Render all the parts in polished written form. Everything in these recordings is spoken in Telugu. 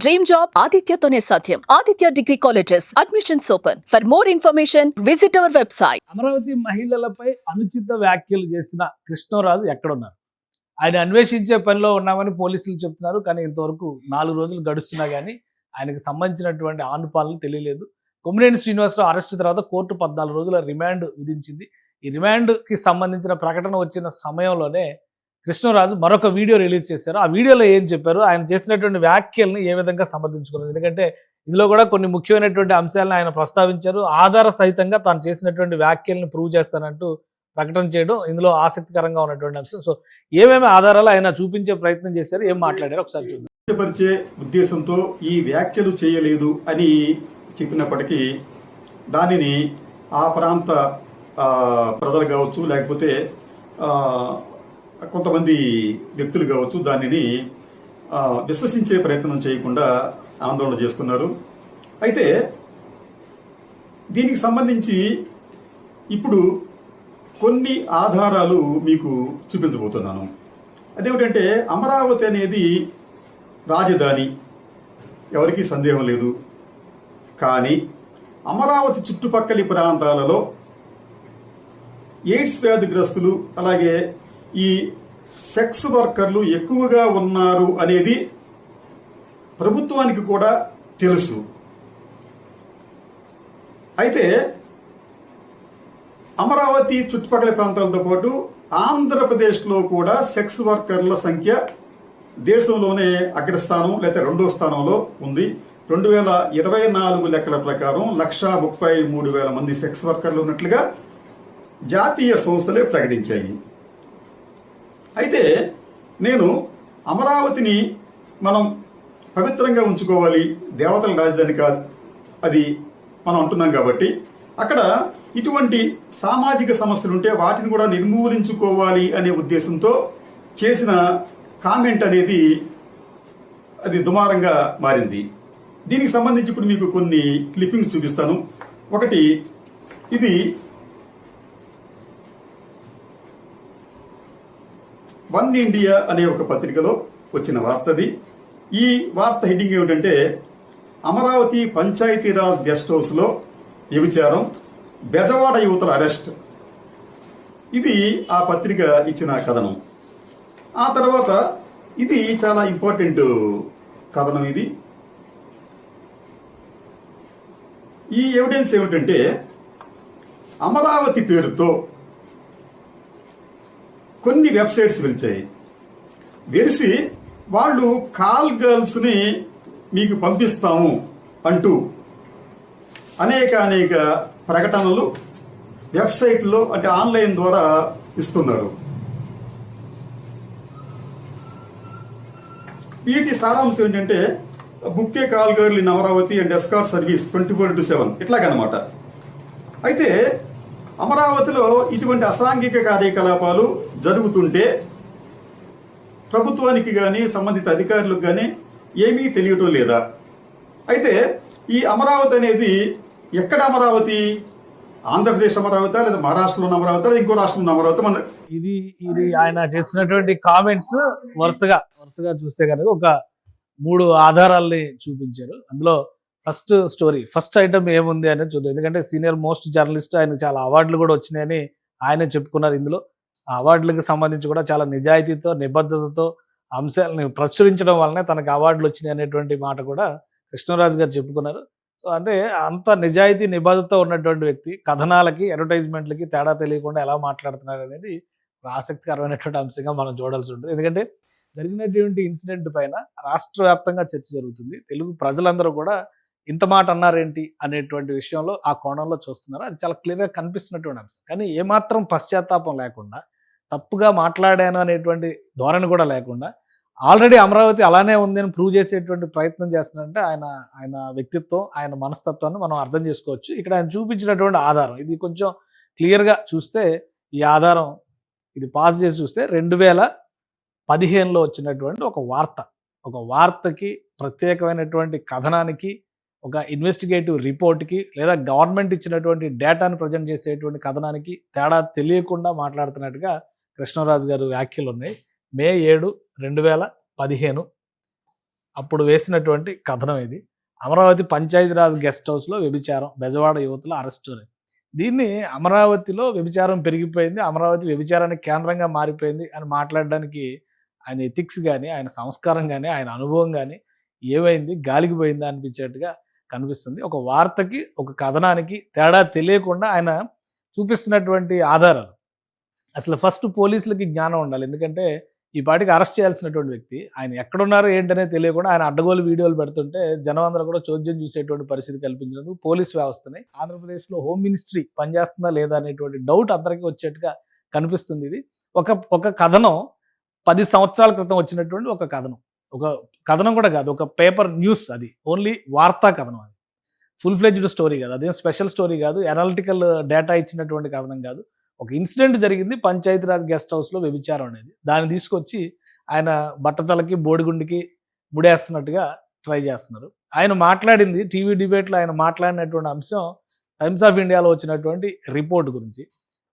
డ్రీమ్ జాబ్ ఆదిత్యతోనే సాధ్యం. Aditya degree colleges admissions open. For more information visit our website. Amaravati మహిళలపై అనుచిత వ్యాఖ్యలు చేసిన కృష్ణరాజు ఎక్కడున్నారు? ఆయన అన్వేషించే పనిలో ఉన్నామని పోలీసులు చెప్తున్నారు. కానీ ఇంతవరకు 4 రోజులు గడుస్తున్నా కానీ ఆయనకు సంబంధించినటువంటి ఆనుపాలను తెలియలేదు. కొమ్మినేని శ్రీనివాసరావు అరెస్ట్ తర్వాత కోర్టు 14 రోజుల రిమాండ్ విధించింది. ఈ రిమాండ్కి సంబంధించిన ప్రకటన వచ్చిన సమయంలోనే కృష్ణరాజు మరొక వీడియో రిలీజ్ చేశారు. ఆ వీడియోలో ఏం చెప్పారు, ఆయన చేసినటువంటి వ్యాఖ్యలను ఏ విధంగా సమర్థించుకున్నారు? ఎందుకంటే ఇందులో కూడా కొన్ని ముఖ్యమైనటువంటి అంశాలను ఆయన ప్రస్తావించారు. ఆధార సహితంగా తాను చేసినటువంటి వ్యాఖ్యలను ప్రూవ్ చేస్తానంటూ ప్రకటన చేయడం ఇందులో ఆసక్తికరంగా ఉన్నటువంటి అంశం. సో ఏమేమి ఆధారాలు ఆయన చూపించే ప్రయత్నం చేశారు, ఏం మాట్లాడారు ఒకసారి చూద్దాం. పరిచే ఉద్దేశంతో ఈ వ్యాఖ్యలు చేయలేదు అని చెప్పినప్పటికీ దానిని ఆ ప్రాంత ప్రజలు కావచ్చు, లేకపోతే కొంతమంది వ్యక్తులు కావచ్చు, దానిని విశ్వసించే ప్రయత్నం చేయకుండా ఆందోళన చేస్తున్నారు. అయితే దీనికి సంబంధించి ఇప్పుడు కొన్ని ఆధారాలు మీకు చూపించబోతున్నాను. అదేమిటంటే అమరావతి అనేది రాజధాని, ఎవరికీ సందేహం లేదు. కానీ అమరావతి చుట్టుపక్కల ప్రాంతాలలో ఎయిడ్స్ వ్యాధిగ్రస్తులు అలాగే ఈ సెక్స్ వర్కర్లు ఎక్కువగా ఉన్నారు అనేది ప్రభుత్వానికి కూడా తెలుసు. అయితే అమరావతి చుట్టుపక్కల ప్రాంతాలతో పాటు ఆంధ్రప్రదేశ్లో కూడా సెక్స్ వర్కర్ల సంఖ్య దేశంలోనే అగ్రస్థానం లేదా 2వ స్థానంలో ఉంది. 2024 లెక్కల ప్రకారం 1,33,000 మంది సెక్స్ వర్కర్లు ఉన్నట్లుగా జాతీయ సంస్థలే ప్రకటించాయి. అయితే నేను అమరావతిని మనం పవిత్రంగా ఉంచుకోవాలి, దేవతల రాజధాని కాదు అది మనం అంటున్నాం కాబట్టి అక్కడ ఇటువంటి సామాజిక సమస్యలు ఉంటే వాటిని కూడా నిర్మూలించుకోవాలి అనే ఉద్దేశంతో చేసిన కామెంట్ అనేది అది దుమారంగా మారింది. దీనికి సంబంధించి ఇప్పుడు మీకు కొన్ని క్లిప్పింగ్స్ చూపిస్తాను. ఒకటి, ఇది వన్ ఇండియా అనే ఒక పత్రికలో వచ్చిన వార్తది. ఈ వార్త హెడ్డింగ్ ఏమిటంటే అమరావతి పంచాయతీరాజ్ గెస్ట్ హౌస్లో వ్యభిచారం, బెజవాడ యువతల అరెస్ట్. ఇది ఆ పత్రిక ఇచ్చిన కథనం. ఆ తర్వాత ఇది చాలా ఇంపార్టెంట్ కథనం. ఇది ఈ ఎవిడెన్స్ ఏమిటంటే అమరావతి పేరుతో కొన్ని వెబ్సైట్స్ వెలిసి వాళ్ళు కాల్ గర్ల్స్ని మీకు పంపిస్తాము అంటూ అనేక ప్రకటనలు వెబ్సైట్లో అంటే ఆన్లైన్ ద్వారా ఇస్తున్నారు. వీటి సారాంశం ఏంటంటే బుక్కే call girl in Amaravati and escort service 24/7 ఇట్లాగనమాట. అయితే అమరావతిలో ఇటువంటి అసాంఘిక కార్యకలాపాలు జరుగుతుంటే ప్రభుత్వానికి కానీ సంబంధిత అధికారులకు కానీ ఏమీ తెలియటం లేదా? అయితే ఈ అమరావతి అనేది ఎక్కడ అమరావతి? ఆంధ్రప్రదేశ్ అమరావతి లేదా మహారాష్ట్రలో అమరావతి లేదా ఇంకో రాష్ట్రంలో అమరావతి? మన ఇది ఆయన చేసినటువంటి కామెంట్స్ వరుసగా చూస్తే కనుక ఒక 3 ఆధారాల్ని చూపించారు. అందులో ఫస్ట్ ఐటమ్ ఏముంది అనేది చూద్దాం. ఎందుకంటే సీనియర్ మోస్ట్ జర్నలిస్ట్, ఆయనకు చాలా అవార్డులు కూడా వచ్చినాయని ఆయనే చెప్పుకున్నారు. ఇందులో ఆ అవార్డులకు సంబంధించి కూడా చాలా నిజాయితీతో నిబద్ధతతో అంశాలను ప్రచురించడం వల్లనే తనకు అవార్డులు వచ్చినాయి అనేటువంటి మాట కూడా కృష్ణరాజు గారు చెప్పుకున్నారు. సో అంటే అంత నిజాయితీ నిబద్ధత ఉన్నటువంటి వ్యక్తి కథనాలకి అడ్వర్టైజ్మెంట్లకి తేడా తెలియకుండా ఎలా మాట్లాడుతున్నారు అనేది ఆసక్తికరమైనటువంటి అంశంగా మనం చూడాల్సి ఉంటుంది. ఎందుకంటే జరిగినటువంటి ఇన్సిడెంట్ పైన రాష్ట్ర వ్యాప్తంగా చర్చ జరుగుతుంది. తెలుగు ప్రజలందరూ కూడా ఇంత మాట అన్నారేంటి అనేటువంటి విషయంలో ఆ కోణంలో చూస్తున్నారు. అది చాలా క్లియర్గా కనిపిస్తున్నటువంటి అంశం. కానీ ఏమాత్రం పశ్చాత్తాపం లేకుండా, తప్పుగా మాట్లాడాను అనేటువంటి ధోరణి కూడా లేకుండా, ఆల్రెడీ అమరావతి అలానే ఉంది అని ప్రూవ్ చేసేటువంటి ప్రయత్నం చేస్తున్నారంటే ఆయన వ్యక్తిత్వం, ఆయన మనస్తత్వాన్ని మనం అర్థం చేసుకోవచ్చు. ఇక్కడ ఆయన చూపించినటువంటి ఆధారం ఇది కొంచెం క్లియర్గా చూస్తే, ఈ ఆధారం ఇది పాస్ చేసి చూస్తే 2015లో వచ్చినటువంటి ఒక వార్తకి ప్రత్యేకమైనటువంటి కథనానికి, ఒక ఇన్వెస్టిగేటివ్ రిపోర్ట్కి లేదా గవర్నమెంట్ ఇచ్చినటువంటి డేటాను ప్రజెంట్ చేసేటువంటి కథనానికి తేడా తెలియకుండా మాట్లాడుతున్నట్టుగా కృష్ణరాజు గారు వ్యాఖ్యలు ఉన్నాయి. మే 7, 2015 అప్పుడు వేసినటువంటి కథనం ఇది. అమరావతి పంచాయతీరాజ్ గెస్ట్ హౌస్లో వ్యభిచారం, బెజవాడ యువతుల అరెస్టు. దీన్ని అమరావతిలో వ్యభిచారం పెరిగిపోయింది, అమరావతి వ్యభిచారానికి కేంద్రంగా మారిపోయింది అని మాట్లాడడానికి ఆయన ఎథిక్స్ కానీ, ఆయన సంస్కారం కానీ, ఆయన అనుభవం కానీ ఏమైంది, గాలికి పోయిందా అనిపించేట్టుగా కనిపిస్తుంది. ఒక వార్తకి, ఒక కథనానికి తేడా తెలియకుండా ఆయన చూపిస్తున్నటువంటి ఆధారాలు. అసలు ఫస్ట్ పోలీసులకి జ్ఞానం ఉండాలి. ఎందుకంటే ఈ పాటికి అరెస్ట్ చేయాల్సినటువంటి వ్యక్తి ఆయన ఎక్కడున్నారో ఏంటనే తెలియకుండా ఆయన అడ్డగోలు వీడియోలు పెడుతుంటే జనం అందరూ కూడా చోద్యం చూసేటువంటి పరిస్థితి కల్పించినందుకు పోలీసు వ్యవస్థని, ఆంధ్రప్రదేశ్లో హోమ్ మినిస్ట్రీ పనిచేస్తుందా లేదా అనేటువంటి డౌట్ అందరికీ వచ్చేట్టుగా కనిపిస్తుంది. ఇది ఒక కథనం 10 సంవత్సరాల క్రితం వచ్చినటువంటి ఒక కథనం కూడా కాదు, ఒక పేపర్ న్యూస్. అది ఓన్లీ వార్తా కథనం. అది ఫుల్ ఫ్లెడ్జ్డ్ స్టోరీ కాదు, అదేం స్పెషల్ స్టోరీ కాదు, అనలిటికల్ డేటా ఇచ్చినటువంటి కథనం కాదు. ఒక ఇన్సిడెంట్ జరిగింది, పంచాయతీరాజ్ గెస్ట్ హౌస్లో వ్యభిచారం అనేది. దాన్ని తీసుకొచ్చి ఆయన బట్టతలకి బోడిగుండికి ముడేస్తున్నట్టుగా ట్రై చేస్తున్నారు. ఆయన మాట్లాడింది టీవీ డిబేట్లో, ఆయన మాట్లాడినటువంటి అంశం టైమ్స్ ఆఫ్ ఇండియాలో వచ్చినటువంటి రిపోర్ట్ గురించి.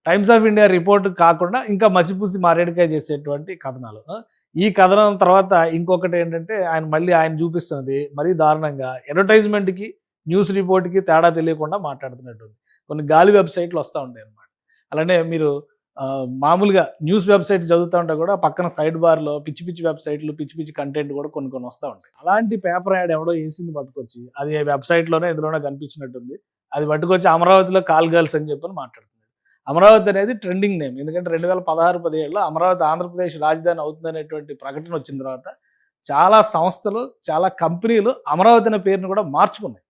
టైమ్స్ ఆఫ్ ఇండియా రిపోర్ట్ కాకుండా ఇంకా మసిపూసి మారేడుకాయ చేసేటువంటి కథనాలు. ఈ కథనం తర్వాత ఇంకొకటి ఏంటంటే ఆయన చూపిస్తున్నది మరీ దారుణంగా అడ్వర్టైజ్మెంట్కి, న్యూస్ రిపోర్ట్కి తేడా తెలియకుండా మాట్లాడుతున్నటువంటి కొన్ని గాలి వెబ్సైట్లు వస్తూ ఉంటాయి అన్నమాట. అలానే మీరు మామూలుగా న్యూస్ వెబ్సైట్స్ చదువుతూ ఉంటే కూడా పక్కన సైడ్ బార్లో పిచ్చి పిచ్చి వెబ్సైట్లు, పిచ్చి పిచ్చి కంటెంట్ కూడా కొన్ని వస్తూ ఉంటాయి. అలాంటి పేపర్ యాడ్ ఎవడో వేసింది పట్టుకొచ్చి, అది వెబ్సైట్లోనే ఇందులోనే కనిపించినట్టుంది, అది పట్టుకొచ్చి అమరావతిలో కాల్ గర్ల్స్ అని చెప్పని మాట్లాడుతున్నాడు. అమరావతి అనేది ట్రెండింగ్ నేమ్. ఎందుకంటే 2016-17లో అమరావతి ఆంధ్రప్రదేశ్ రాజధాని అవుతుందనేటువంటి ప్రకటన వచ్చిన తర్వాత చాలా సంస్థలు, చాలా కంపెనీలు అమరావతి అనే పేరును కూడా మార్చుకున్నాయి.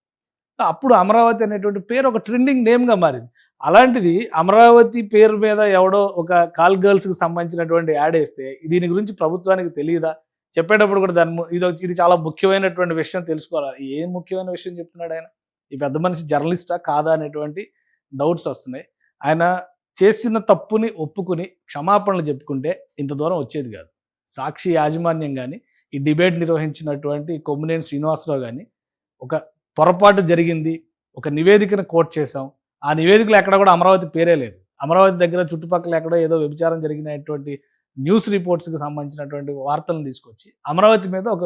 అప్పుడు అమరావతి అనేటువంటి పేరు ఒక ట్రెండింగ్ నేమ్గా మారింది. అలాంటిది అమరావతి పేరు మీద ఎవడో ఒక కాల్ గర్ల్స్కి సంబంధించినటువంటి యాడ్ వేస్తే దీని గురించి ప్రభుత్వానికి తెలియదా? చెప్పేటప్పుడు కూడా ఇది చాలా ముఖ్యమైనటువంటి విషయం తెలుసుకోవాలి. ఏం ముఖ్యమైన విషయం చెప్తున్నాడు ఆయన? ఈ పెద్ద మనిషి జర్నలిస్టా కాదా అనేటువంటి డౌట్స్ వస్తున్నాయి. ఆయన చేసిన తప్పుని ఒప్పుకుని క్షమాపణలు చెప్పుకుంటే ఇంత దూరం వచ్చేది కాదు. సాక్షి యాజమాన్యం కానీ, ఈ డిబేట్ నిర్వహించినటువంటి కొమ్మినేని శ్రీనివాసరావు కానీ, ఒక పొరపాటు జరిగింది, ఒక నివేదికను కోట్ చేశాం, ఆ నివేదికలో ఎక్కడ కూడా అమరావతి పేరే లేదు. అమరావతి దగ్గర చుట్టుపక్కల ఎక్కడో ఏదో వ్యభిచారం జరిగినటువంటి న్యూస్ రిపోర్ట్స్కి సంబంధించినటువంటి వార్తలను తీసుకొచ్చి అమరావతి మీద ఒక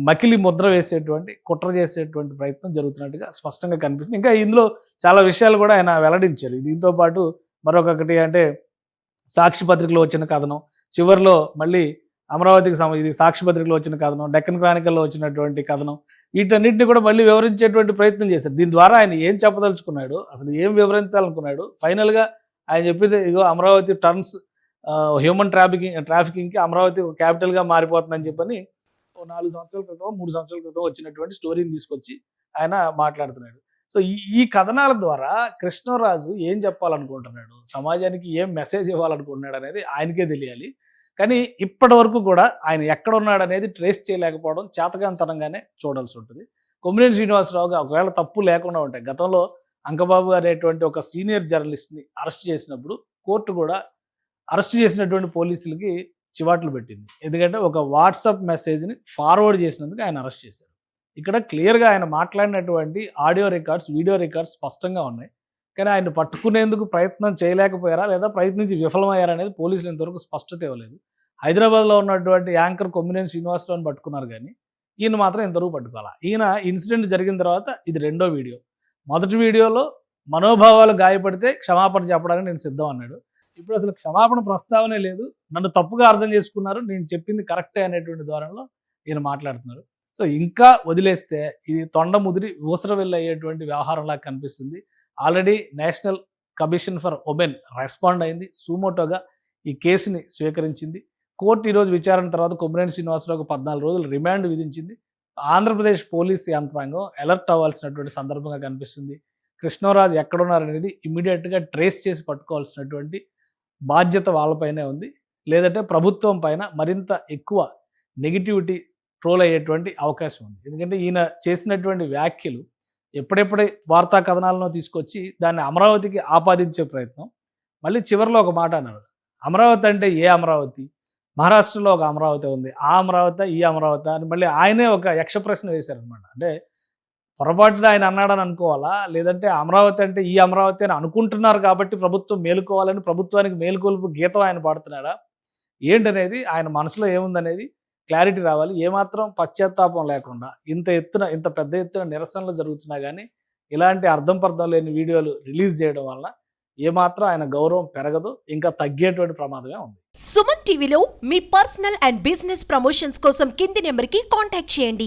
మకిలి ముద్ర వేసేటువంటి, కుట్ర చేసేటువంటి ప్రయత్నం జరుగుతున్నట్టుగా స్పష్టంగా కనిపిస్తుంది. ఇంకా ఇందులో చాలా విషయాలు కూడా ఆయన వెల్లడించారు. దీంతో పాటు మరొకటి అంటే సాక్షి పత్రికలో వచ్చిన కథనం, చివరిలో మళ్ళీ అమరావతికి ఇది సాక్షి పత్రికలో వచ్చిన కథనం, డెక్కన్ క్రానికల్లో వచ్చినటువంటి కథనం, వీటన్నిటిని కూడా మళ్ళీ వివరించేటువంటి ప్రయత్నం చేశారు. దీని ద్వారా ఆయన ఏం చెప్పదలుచుకున్నాడు, అసలు ఏం వివరించాలనుకున్నాడు? ఫైనల్గా ఆయన చెప్పింది ఇగో అమరావతి టర్న్స్ హ్యూమన్ ట్రాఫికింగ్కి అమరావతి ఒక క్యాపిటల్గా మారిపోతుందని చెప్పని 4 సంవత్సరాల క్రితం, 3 సంవత్సరాల క్రితం వచ్చినటువంటి స్టోరీని తీసుకొచ్చి ఆయన మాట్లాడుతున్నాడు. సో ఈ కథనాల ద్వారా కృష్ణరాజు ఏం చెప్పాలనుకుంటున్నాడు, సమాజానికి ఏం మెసేజ్ ఇవ్వాలనుకుంటున్నాడు అనేది ఆయనకే తెలియాలి. కానీ ఇప్పటి వరకు కూడా ఆయన ఎక్కడ ఉన్నాడు అనేది ట్రేస్ చేయలేకపోవడం చేతకాంతనంగానే చూడాల్సి ఉంటుంది. కొమ్మినేని శ్రీనివాసరావుగా ఒకవేళ తప్పు లేకుండా ఉంటాయి. గతంలో అంకబాబు అనేటువంటి ఒక సీనియర్ జర్నలిస్ట్ని అరెస్ట్ చేసినప్పుడు కోర్టు కూడా అరెస్ట్ చేసినటువంటి పోలీసులకి చివాట్లు పెట్టింది. ఎందుకంటే ఒక వాట్సాప్ మెసేజ్ని ఫార్వర్డ్ చేసినందుకు ఆయన అరెస్ట్ చేశారు. ఇక్కడ క్లియర్గా ఆయన మాట్లాడినటువంటి ఆడియో రికార్డ్స్, వీడియో రికార్డ్స్ స్పష్టంగా ఉన్నాయి. కానీ ఆయన పట్టుకునేందుకు ప్రయత్నం చేయలేకపోయారా లేదా ప్రయత్నించి విఫలమయ్యారా అనేది పోలీసులు ఇంతవరకు స్పష్టత ఇవ్వలేదు. హైదరాబాద్లో ఉన్నటువంటి యాంకర్ కొమ్మినేని శ్రీనివాసరావుని పట్టుకున్నారు కానీ ఈయన మాత్రం ఇంతవరకు పట్టుకోవాలి. ఈయన ఇన్సిడెంట్ జరిగిన తర్వాత ఇది రెండో వీడియో. మొదటి వీడియోలో మనోభావాలు గాయపడితే క్షమాపణ చెప్పడానికి నేను సిద్ధం అన్నాడు. ఇప్పుడు అసలు క్షమాపణ ప్రస్తావనే లేదు, నన్ను తప్పుగా అర్థం చేసుకున్నారు, నేను చెప్పింది కరెక్టే అనేటువంటి ధోరణిలో ఈయన మాట్లాడుతున్నారు. సో ఇంకా వదిలేస్తే ఇది తొండ ముదిరి ఊసర వెళ్ళి అయ్యేటువంటి వ్యవహారంలా కనిపిస్తుంది. Already national commission for women respond అయింది, సుమోటోగా ఈ కేసుని స్వీకరించింది. కోర్టు ఈరోజు విచారణ తర్వాత కొమ్మినేని శ్రీనివాసరావుకు 14 రోజులు రిమాండ్ విధించింది. ఆంధ్రప్రదేశ్ పోలీసు యంత్రాంగం అలర్ట్ అవ్వాల్సినటువంటి సందర్భంగా కనిపిస్తుంది. కృష్ణరాజు ఎక్కడున్నారనేది ఇమ్మీడియట్గా ట్రేస్ చేసి పట్టుకోవాల్సినటువంటి బాధ్యత వాళ్ళపైనే ఉంది. లేదంటే ప్రభుత్వం పైన మరింత ఎక్కువ నెగిటివిటీ ట్రోల్ అయ్యేటువంటి అవకాశం ఉంది. ఎందుకంటే ఈయన చేసినటువంటి వ్యాఖ్యలు ఎప్పుడెప్పుడే వార్తా కథనాలను తీసుకొచ్చి దాన్ని అమరావతికి ఆపాదించే ప్రయత్నం. మళ్ళీ చివరిలో ఒక మాట అన్నాడు, అమరావతి అంటే ఏ అమరావతి, మహారాష్ట్రలో ఒక అమరావతి ఉంది, ఆ అమరావతి ఈ అమరావతి అని మళ్ళీ ఆయనే ఒక యక్ష ప్రశ్న వేశారనమాట. అంటే పొరపాటున ఆయన అన్నాడని అనుకోవాలా, లేదంటే అమరావతి అంటే ఈ అమరావతి అని అనుకుంటున్నారు కాబట్టి ప్రభుత్వం మేలుకోవాలని ప్రభుత్వానికి మేలుకొలుపు గీతం ఆయన పాడుతున్నాడా ఏంటనేది, ఆయన మనసులో ఏముందనేది క్లారిటీ రావాలి. ఏమాత్రం పశ్చాత్తాపం లేకుండా ఇంత పెద్ద ఎత్తున నిరసనలు జరుగుతున్నా కానీ ఇలాంటి అర్థం పర్థం లేని వీడియోలు రిలీజ్ చేయడం వల్ల ఏమాత్రం ఆయన గౌరవం పెరగదు, ఇంకా తగ్గేటువంటి ప్రమాదమే ఉంది. సుమన్ టీవీలో మీ పర్సనల్ అండ్ బిజినెస్ ప్రమోషన్స్ కోసం కింది నెంబర్కి కాంటాక్ట్ చేయండి.